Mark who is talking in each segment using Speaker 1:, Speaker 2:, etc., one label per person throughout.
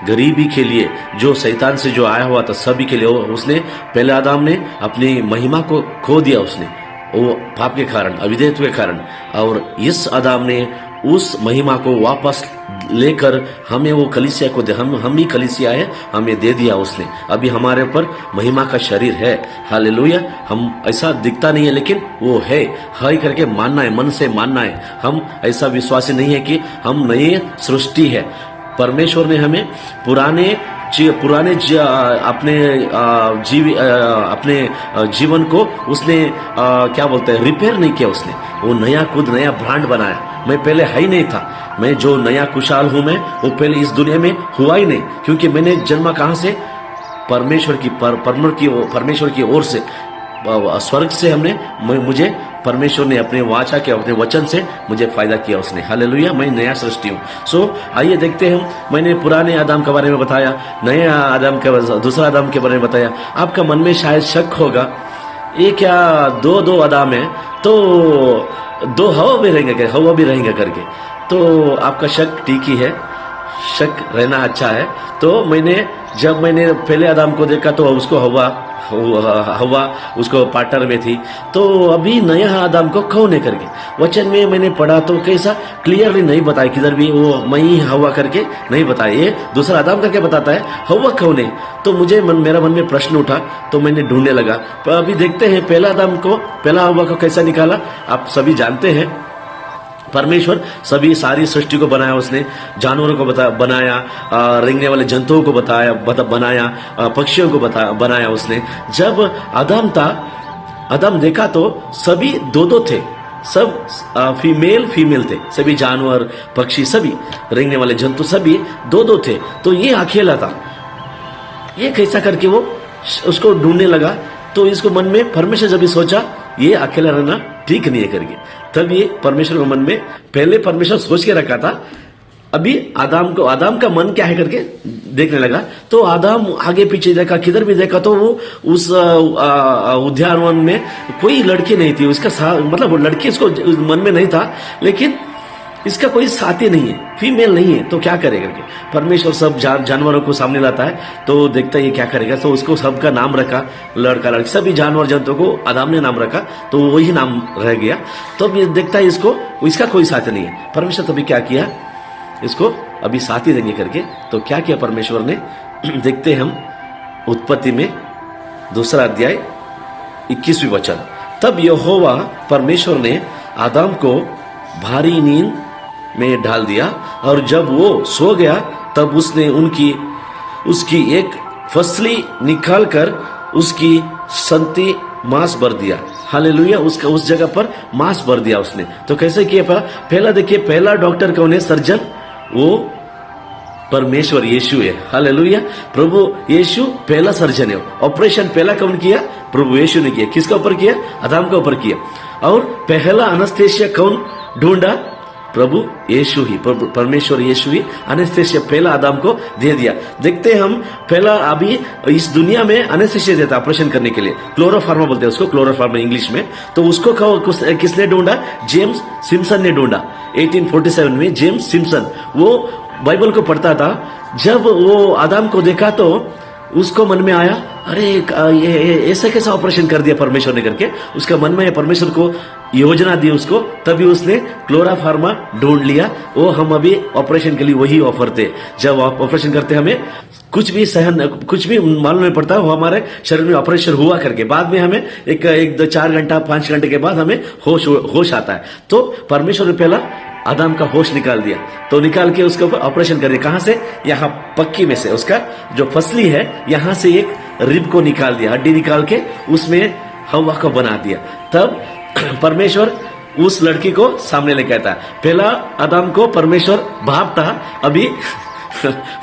Speaker 1: गरीबी के लिए, जो शैतान से जो आया हुआ था सभी के लिए, उसने पहले आदम ने अपनी महिमा को खो दिया, उसने वो पाप के कारण, अविधेयत्व के कारण। और इस आदम ने उस महिमा को वापस लेकर हमें वो कलीसिया को दे, हम ही कलीसिया है, हमें दे दिया उसने। अभी हमारे ऊपर महिमा का शरीर है, हालेलुया। हम ऐसा दिखता नहीं है लेकिन वो है करके मानना है, मन से मानना है। हम ऐसा विश्वासी नहीं है कि हम नई सृष्टि है। परमेश्वर ने हमें पुराने अपने जीवन को उसने क्या बोलते हैं, रिपेयर नहीं किया उसने। वो नया ब्रांड बनाया। मैं पहले है ही नहीं था, मैं जो नया कुशाल हूं मैं, वो पहले इस दुनिया में हुआ ही नहीं, क्योंकि मैंने जन्म कहां से, परमेश्वर की ओर से, स्वर्ग से मुझे परमेश्वर ने अपने वाचा के, अपने वचन से मुझे फायदा किया उसने, हालेलुया। मैं नया सृष्टि हूँ। सो आइए देखते हैं, मैंने पुराने आदम के बारे में बताया, नए आदम के, दूसरा आदम के बारे में बताया। आपका मन में शायद शक होगा, ये क्या दो आदम है, तो दो हवा भी रहेंगे करके। तो आपका शक ठीक ही है, शक रहना अच्छा है। तो जब मैंने पहले आदम को देखा तो उसको हवा उसको पार्टनर में थी। तो अभी नया आदम को कौन है करके वचन में मैंने पढ़ा तो कैसा क्लियरली नहीं बताया, किधर भी वो मैं ही हवा करके नहीं बताया, ये दूसरा आदम करके बताता है। हवा कौन है? तो मेरा मन में प्रश्न उठा, तो मैंने ढूंढने लगा। तो अभी देखते हैं पहला हवा को कैसा निकाला। आप सभी जानते हैं, परमेश्वर सारी सृष्टि को बनाया उसने, जानवरों को बनाया, रेंगने वाले जंतुओं को बनाया, पक्षियों को बनाया उसने। जब आदम देखा तो सभी दो थे, सब फीमेल थे, सभी जानवर, पक्षी, सभी रेंगने वाले जंतु सभी दो थे। तो ये अकेला था। ये कैसा करके वो उसको ढूंढने लगा। तो इसको मन में परमेश्वर जब भी सोचा ये अकेला रहना ठीक नहीं है करके, तब ये परमेश्वर के मन में पहले परमेश्वर सोच के रखा था। अभी आदम का मन क्या है करके देखने लगा। तो आदम आगे पीछे देखा, किधर भी देखा तो वो उस उद्यानवन में कोई लड़की नहीं थी उसका, मतलब वो लड़की उसको मन में नहीं था, लेकिन इसका कोई साथी नहीं है, फीमेल नहीं है। तो क्या करेगा करके परमेश्वर सब जानवरों को सामने लाता है, तो देखता है ये क्या करेगा। तो उसको सबका नाम रखा, लड़का लड़की सभी जानवर जंतुओं को आदम ने नाम रखा, तो वही नाम रह गया। तो ये देखता है इसका कोई साथी नहीं है। परमेश्वर तभी क्या किया, इसको अभी साथी देंगे करके। तो क्या किया परमेश्वर ने, देखते हम उत्पत्ति में 2 अध्याय 21 वचन। तब यहोवा परमेश्वर ने आदम को भारी नींद में डाल दिया, और जब वो सो गया तब उसने उसकी एक फसली निकालकर उसकी संति मांस भर दिया। हालेलुया। उस जगह पर मांस भर दिया उसने। तो कैसे किया? पहला देखिए, पहला डॉक्टर कौन है, सर्जन? वो परमेश्वर यीशु है। हालेलुया। प्रभु यीशु पहला सर्जन है। ऑपरेशन पहला कौन किया? प्रभु यीशु ने किया। किसके ऊपर किया? आदम के ऊपर किया। और पहला एनेस्थीसिया कौन ढूंढा? प्रभु यीशु ही, परमेश्वर यीशु ही एनेस्थीसिया पहला आदम को दे दिया। देखते हैं हम, पहला अभी इस दुनिया में एनेस्थीसिया देता ऑपरेशन करने के लिए, क्लोरोफार्मा बोलते हैं उसको, क्लोरोफार्मा इंग्लिश में। तो उसको किसने ढूंढा? जेम्स सिम्पसन ने ढूंढा। 1847 में जेम्स सिम्पसन, वो बाइबल को पढ़ता था। जब वो आदम को देखा तो उसको मन में आया, अरे ये ऐसा कैसा ऑपरेशन कर दिया परमेश्वर ने करके। उसका मन में परमेश्वर को योजना दी उसको, तभी उसने क्लोरोफार्मा ढूंढ लिया। वो हम अभी ऑपरेशन के लिए वही ऑफर थे। जब ऑपरेशन करते हमें कुछ भी मालूम नहीं पड़ता, वो हमारे शरीर में ऑपरेशन हुआ करके बाद में हमें एक 4 घंटा 5 घंटे के बाद हमें होश आता है। तो परमेश्वर ने पहला आदम का होश निकाल दिया, तो निकाल के उसके ऊपर ऑपरेशन कर दिया। कहां से? यहाँ पक्की में से, उसका जो फसली है यहां से एक रिब को निकाल दिया, हड्डी निकाल के उसमें हवा को बना दिया। तब परमेश्वर उस लड़की को सामने लेके आता है। पहला आदम को परमेश्वर बाप था, अभी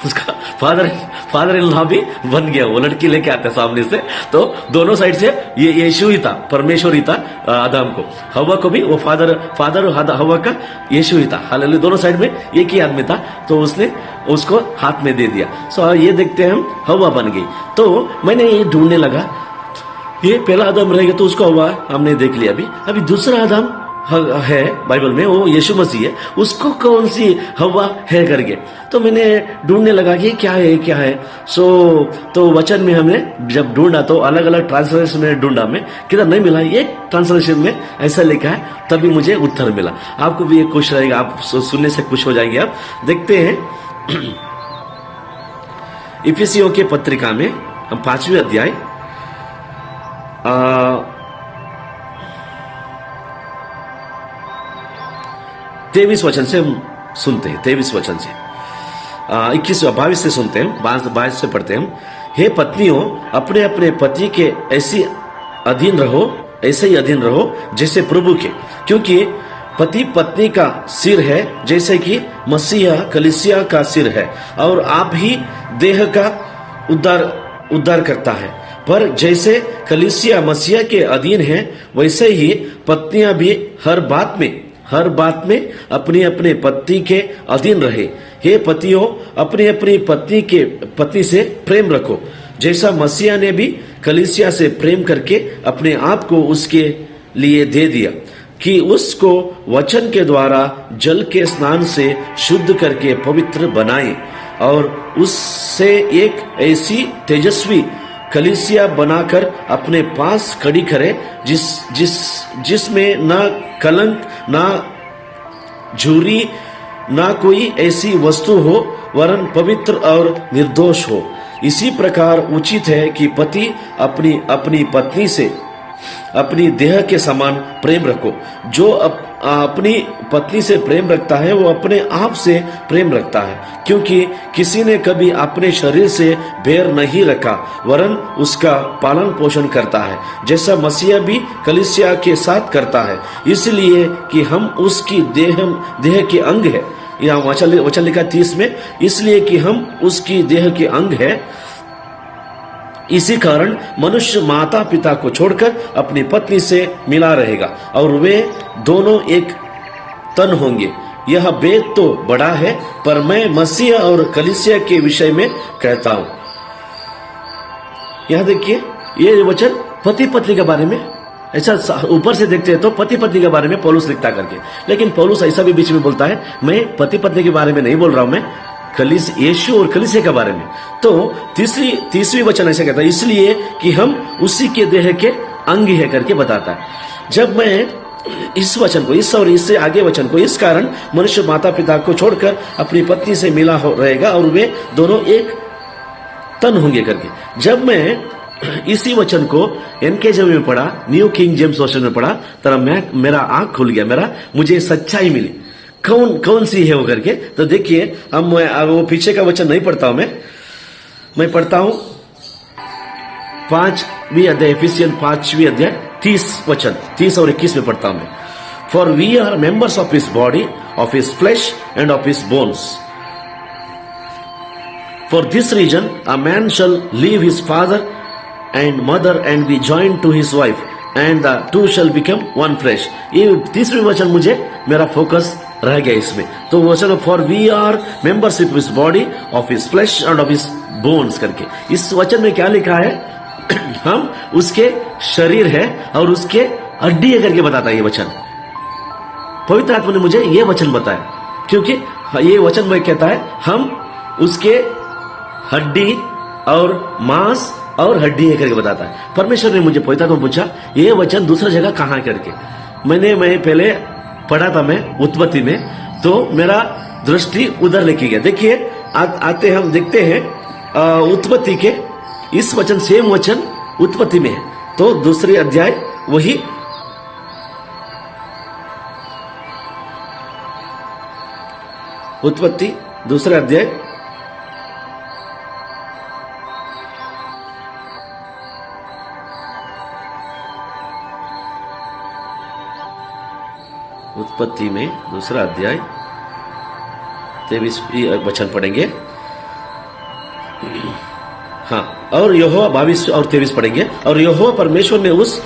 Speaker 1: उसका फादर इन लॉ भी बन गया। वो लड़की लेके आता है सामने से। तो दोनों साइड से ये यीशु ही था, परमेश्वर ही था आदम को। हवा को भी वो फादर हवा का यीशु ही था। हालेलुया। दोनों साइड में एक ही आदमी था, तो उसने उसको हाथ में दे दिया। सो ये देखते हैं हम, हवा बन गई। तो मैंने ये ढूंढने लगा, ये पहला आदम रहेगा तो उसको हवा हमने देख लिया। अभी दूसरा आदम है बाइबल में, वो यीशु मसीह है, उसको कौन सी हवा है करके। तो मैंने ढूंढने लगा कि क्या है। तो वचन में हमने जब ढूंढा तो अलग अलग ट्रांसलेशन में ढूंढा, मैं किधर नहीं मिला। एक ट्रांसलेशन में ऐसा लिखा है, तभी मुझे उत्तर मिला। आपको भी ये खुश रहेगा, आप सुनने से खुश हो जाएंगे। आप देखते हैं इफिसियों के पत्रिका में हम 5वें अध्याय 23 वचन से हम सुनते हैं। 23 वचन से 22 से सुनते हैं, 22 से पढ़ते हैं। हे पत्नियों, अपने अपने पति के ऐसे ही अधीन रहो जैसे प्रभु के, क्योंकि पति पत्नी का सिर है, जैसे कि मसीहा कलीसिया का सिर है, और आप ही देह का उद्धार करता है। पर जैसे कलीसिया मसीहा के अधीन है, वैसे ही पत्नियां भी हर बात में अपने अपने पति के अधीन रहे। हे पतियों, अपनी अपनी पत्नी से प्रेम रखो, जैसा मसीहा ने भी कलीसिया से प्रेम करके अपने आप को उसके लिए दे दिया, कि उसको वचन के द्वारा जल के स्नान से शुद्ध करके पवित्र बनाए, और उससे एक ऐसी तेजस्वी कलीसिया बनाकर अपने पास खड़ी करे, जिसमें न कलंक, न झुर्री, न कोई ऐसी वस्तु हो, वरन पवित्र और निर्दोष हो। इसी प्रकार उचित है कि पति अपनी पत्नी से अपनी देह के समान प्रेम रखो। जो अपनी पत्नी से प्रेम रखता है, वो अपने आप से प्रेम रखता है, क्योंकि किसी ने कभी अपने शरीर से बैर नहीं रखा, वरन उसका पालन पोषण करता है, जैसा मसीहा भी कलीसिया के साथ करता है, इसलिए कि हम उसकी देह के अंग है। यहाँ वचन लिखा 30 में, इसलिए कि हम उसकी देह के अंग है। इसी कारण मनुष्य माता पिता को छोड़कर अपनी पत्नी से मिला रहेगा, और वे दोनों एक तन होंगे। यह भेद तो बड़ा है, पर मैं मसीह और कलीसिया के विषय में कहता हूं। यह देखिए, ये वचन पति पत्नी के बारे में, ऐसा ऊपर से देखते हैं तो पति पत्नी के बारे में पौलुस लिखता करके, लेकिन पौलुस ऐसा भी बीच में बोलता है, मैं पति पत्नी के बारे में नहीं बोल रहा हूं, मैं यीशु और कलीसिया के बारे में। तो तीसरी वचन ऐसे कहता है, इसलिए कि हम उसी के देह के अंग है करके बताता है। जब मैं इस वचन को, इस और इससे आगे वचन को, इस कारण मनुष्य माता पिता को छोड़कर अपनी पत्नी से मिला रहेगा, और वे दोनों एक तन होंगे करके। जब मैं इसी वचन को NKJV में पढ़ा, न्यू किंग जेम्स वर्जन में पढ़ा, तब मेरा आंख खुल गया, मुझे सच्चाई मिली कौन सी है वो करके। तो देखिए, हम वो पीछे का वचन नहीं पढ़ता हूं, मैं पढ़ता हूं 5वीं अध्याय, एफिसियन 5वीं अध्याय 30 वचन 30 और 21 में पढ़ता हूं मैं। For we are members of his body, of his flesh and of his bones. For this reason a man shall leave his father and mother and be joined to his wife, and the two shall become one flesh. ये तीसरी वचन मुझे मेरा focus रह गया इसमें। तो वचन for we are members of his body, of his flesh and of his bones करके, इस वचन में क्या लिखा है? हम उसके शरीर है और उसके हड्डी है करके बताता है ये वचन। पवित्र आत्मा ने मुझे ये वचन बताया, क्योंकि ये वचन में कहता है हम उसके हड्डी और मांस और हड्डी है करके बताता है। परमेश्वर ने मुझे पवित्र आत्मा पूछा ये वचन दूसरा जगह कहां करके। मैं पहले पढ़ा था मैं उत्पत्ति में, तो मेरा दृष्टि उधर लेके गया। देखिए, आते हम देखते हैं उत्पत्ति के इस वचन, सेम वचन उत्पत्ति में है। तो दूसरे अध्याय वही उत्पत्ति दूसरा अध्याय उत्पत्ति में दूसरा अध्याय 23 वचन पढ़ेंगे। हाँ, और यहोवा 22 और 23 पढ़ेंगे। और यहोवा परमेश्वर ने उस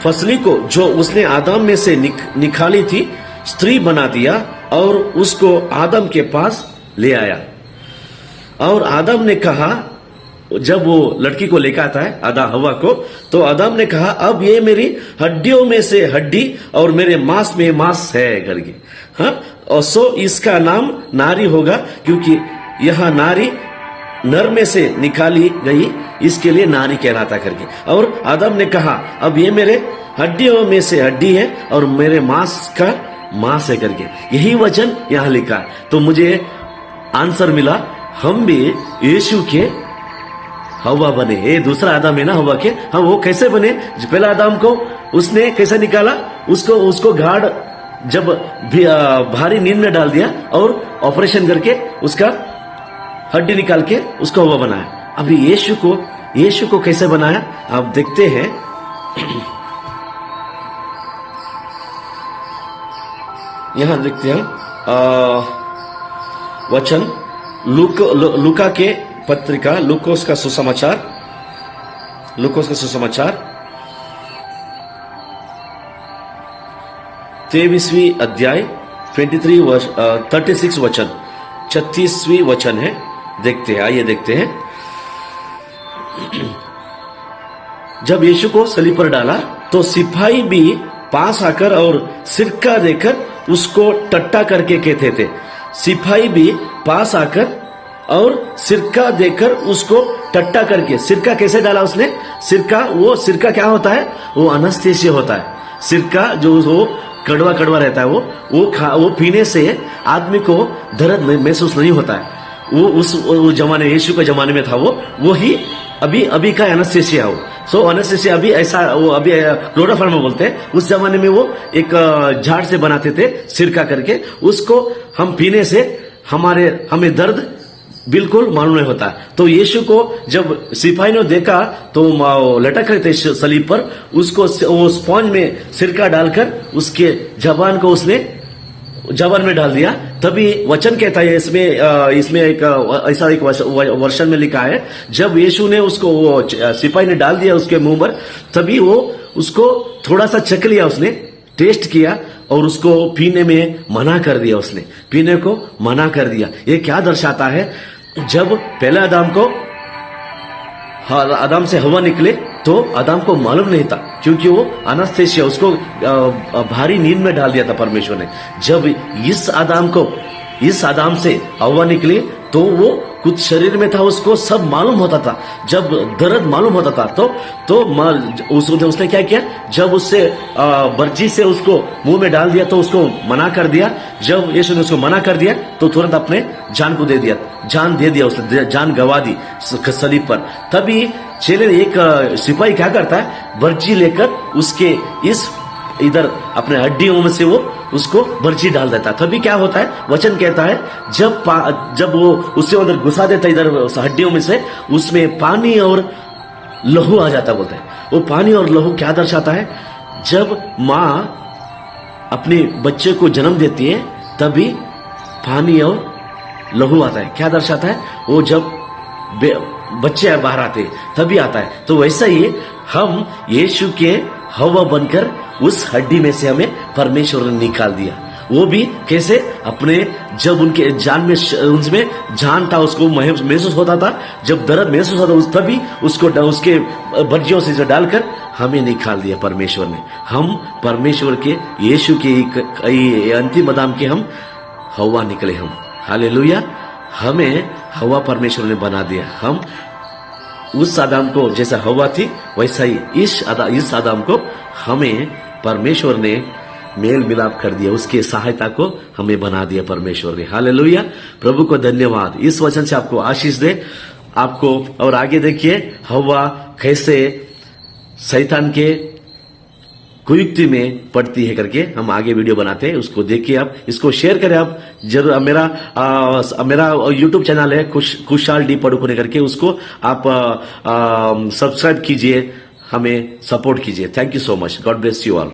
Speaker 1: फसली को जो उसने आदम में से निकाली थी स्त्री बना दिया, और उसको आदम के पास ले आया। और आदम ने कहा, जब वो लड़की को लेकर आता है आदा हवा को, तो आदम ने कहा अब ये मेरी हड्डियों में से हड्डी और मेरे मांस में मांस है करके। हाँ, और सो इसका नाम नारी होगा, क्योंकि यह नारी नर में से निकाली गई, इसके लिए नारी कहलाता करके। और आदम ने कहा अब ये मेरे हड्डियों में से हड्डी है और मेरे मांस का मांस है करके। यही वचन यहां लिखा है। तो मुझे आंसर मिला, हम भी यीशु के हवा बने। ये दूसरा आदम है ना हवा के, हाँ वो कैसे बने? पहला आदम को उसने कैसे निकाला? उसको गाढ़ जब भारी नींद में डाल दिया और ऑपरेशन करके उसका हड्डी निकाल के उसको हवा बनाया। अभी यीशु को कैसे बनाया आप देखते हैं। यहां देखते हैं वचन लूका के पत्रिका, लूकोस का सुसमाचार 23वीं अध्याय 36 वचन 36वीं वचन है। देखते हैं, आइए देखते हैं। जब यीशु को सलीब पर डाला तो सिपाही भी पास आकर और सिरका देकर उसको टट्टा करके कहते थे। सिपाही भी पास आकर और सिरका देकर उसको टट्टा करके। सिरका कैसे डाला उसने? सिरका क्या होता है? वो अनस्थेसिया होता है। सिरका जो वो कड़वा कड़वा रहता है, वो पीने से आदमी को दर्द महसूस नहीं होता है। वो उस जमाने, यीशु के जमाने में था वो ही अभी का एनेस्थेसिया हो। सो एनेस्थेसिया अभी ऐसा, वो अभी क्लोरोफॉर्म बोलते हैं। उस जमाने में वो एक झाड़ से बनाते थे सिरका करके। उसको हम पीने से हमें दर्द बिल्कुल मालूम नहीं होता। तो यीशु को जब सिपाही ने देखा तो लटक रहे थे सलीब पर, उसको वो स्पॉन्ज में सिरका डालकर उसके जबान को उसने जबान में डाल दिया। तभी वचन कहता है इसमें एक ऐसा एक वर्षन में लिखा है, जब यीशु ने उसको वो सिपाही ने डाल दिया उसके मुंह पर, तभी वो उसको थोड़ा सा चख लिया, उसने टेस्ट किया और उसको पीने में मना कर दिया। उसने पीने को मना कर दिया। ये क्या दर्शाता है? जब पहले आदम से हवा निकले तो आदम को मालूम नहीं था, क्योंकि वो अनस्थेसिया, उसको भारी नींद में डाल दिया था परमेश्वर ने। जब इस आदम से हवा निकली तो वो कुछ शरीर में था, उसको सब मालूम होता था। जब दर्द मालूम होता था तो उसने क्या किया? जब उससे बर्जी से उसको मुंह में डाल दिया तो उसको मना कर दिया। जब यीशु ने उसको मना कर दिया तो तुरंत अपने जान दे दिया, उसने जान गवा दी सलीब पर। तभी चेले एक सिपाही क्या करता है? बर्जी लेकर उसके इधर अपने हड्डियों में से वो उसको बर्जी डाल देता। तभी क्या होता है? वचन कहता है जब वो उससे उधर घुसा देता इधर हड्डियों में से, उसमें पानी और लहू आ जाता। बोलते हैं वो पानी और लहू क्या दर्शाता है? जब माँ अपने बच्चे को जन्म देती है तभी पानी और लहू आता है। क्या दर्शाता है? वो जब बच्चे बाहर आते तभी आता है। तो वैसा ही हम यीशु के हवा बनकर उस हड्डी में से हमें परमेश्वर ने निकाल दिया। वो भी कैसे? अपने जब उनके जान में उनमें जान था, उसको महसूस होता था, जब दर्द महसूस होता था तभी उसको उसके बर्जियों से डालकर हमें निकाल दिया परमेश्वर ने। हम परमेश्वर के यीशु के अंतिम आदम के हम हवा निकले। हम हालेलुया, हमें हवा परमेश्वर ने बना दिया। हम उस आदम को जैसा हवा थी वैसा ही इस आदम को हमें परमेश्वर ने मेल मिलाप कर दिया, उसके सहायता को हमें बना दिया परमेश्वर ने। हालेलुया, प्रभु को धन्यवाद। इस वचन से आपको आशीष दे आपको। और आगे देखिए हवा कैसे शैतान के कुयुक्ति में पड़ती है करके हम आगे वीडियो बनाते हैं, उसको देखिए। आप इसको शेयर करें आप जरूर। मेरा यूट्यूब चैनल है कुशाल डी पडुकोने करके, उसको आप सब्सक्राइब कीजिए, हमें सपोर्ट कीजिए। Thank you so much. God bless you all.